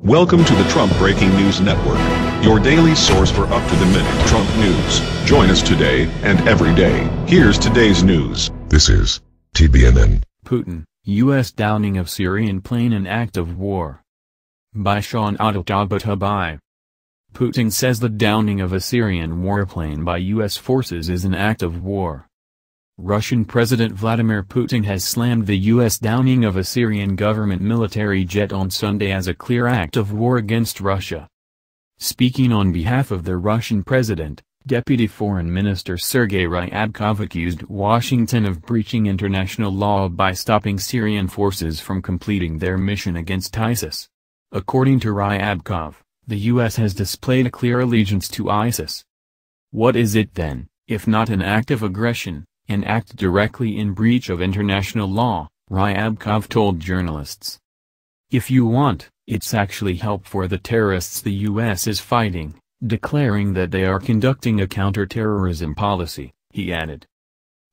Welcome to the Trump Breaking News Network, your daily source for up-to-the-minute Trump news. Join us today and every day. Here's today's news. This is TBNN. Putin, U.S. downing of Syrian plane an act of war. By Sean Adeltabatabai. Putin says the downing of a Syrian warplane by U.S. forces is an act of war. Russian President Vladimir Putin has slammed the U.S. downing of a Syrian government military jet on Sunday as a clear act of war against Russia. Speaking on behalf of the Russian president, Deputy Foreign Minister Sergey Ryabkov accused Washington of breaching international law by stopping Syrian forces from completing their mission against ISIS. According to Ryabkov, the U.S. has displayed a clear allegiance to ISIS. What is it then, if not an act of aggression? An act directly in breach of international law, Ryabkov told journalists. If you want, it's actually help for the terrorists the U.S. is fighting, declaring that they are conducting a counterterrorism policy, he added.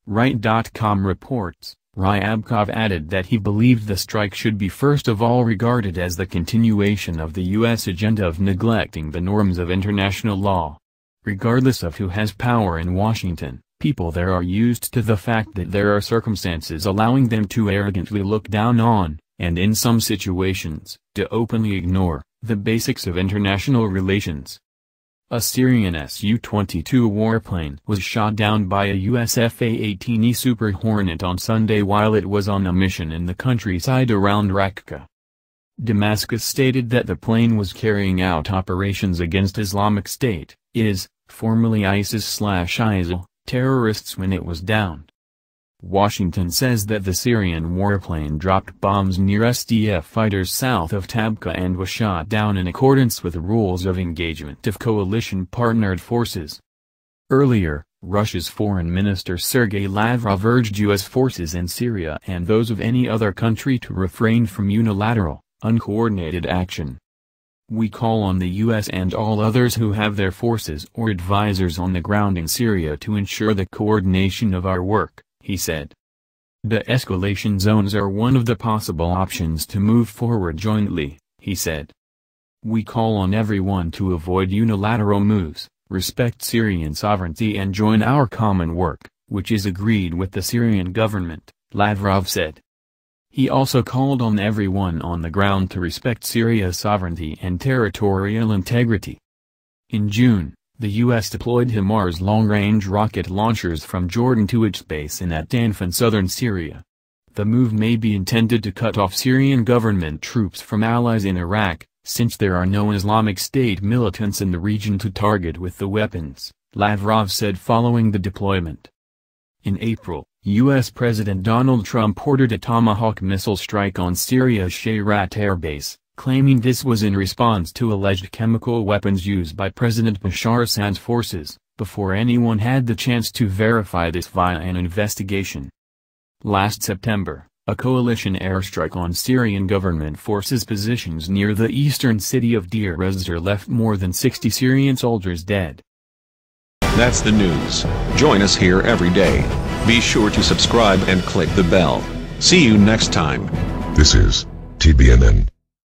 Right.com reports, Ryabkov added that he believed the strike should be first of all regarded as the continuation of the U.S. agenda of neglecting the norms of international law. Regardless of who has power in Washington, people there are used to the fact that there are circumstances allowing them to arrogantly look down on, and in some situations, to openly ignore, the basics of international relations. A Syrian Su-22 warplane was shot down by a U.S. F-A-18E Super Hornet on Sunday while it was on a mission in the countryside around Raqqa. Damascus stated that the plane was carrying out operations against Islamic State, formerly ISIS/ISIL, terrorists when it was downed. Washington says that the Syrian warplane dropped bombs near SDF fighters south of Tabqa and was shot down in accordance with rules of engagement of coalition-partnered forces. Earlier, Russia's Foreign Minister Sergey Lavrov urged U.S. forces in Syria and those of any other country to refrain from unilateral, uncoordinated action. We call on the U.S. and all others who have their forces or advisors on the ground in Syria to ensure the coordination of our work, he said. De-escalation zones are one of the possible options to move forward jointly, he said. We call on everyone to avoid unilateral moves, respect Syrian sovereignty and join our common work, which is agreed with the Syrian government, Lavrov said. He also called on everyone on the ground to respect Syria's sovereignty and territorial integrity. In June, the U.S. deployed HIMARS long-range rocket launchers from Jordan to its base in At-Tanf in southern Syria. The move may be intended to cut off Syrian government troops from allies in Iraq, since there are no Islamic State militants in the region to target with the weapons, Lavrov said following the deployment. In April, U.S. President Donald Trump ordered a Tomahawk missile strike on Syria's Shayrat air base, claiming this was in response to alleged chemical weapons used by President Bashar Assad's forces, before anyone had the chance to verify this via an investigation. Last September, a coalition airstrike on Syrian government forces positions near the eastern city of Deir ez-Zor left more than 60 Syrian soldiers dead. That's the news. Join us here every day. Be sure to subscribe and click the bell. See you next time. This is TBNN.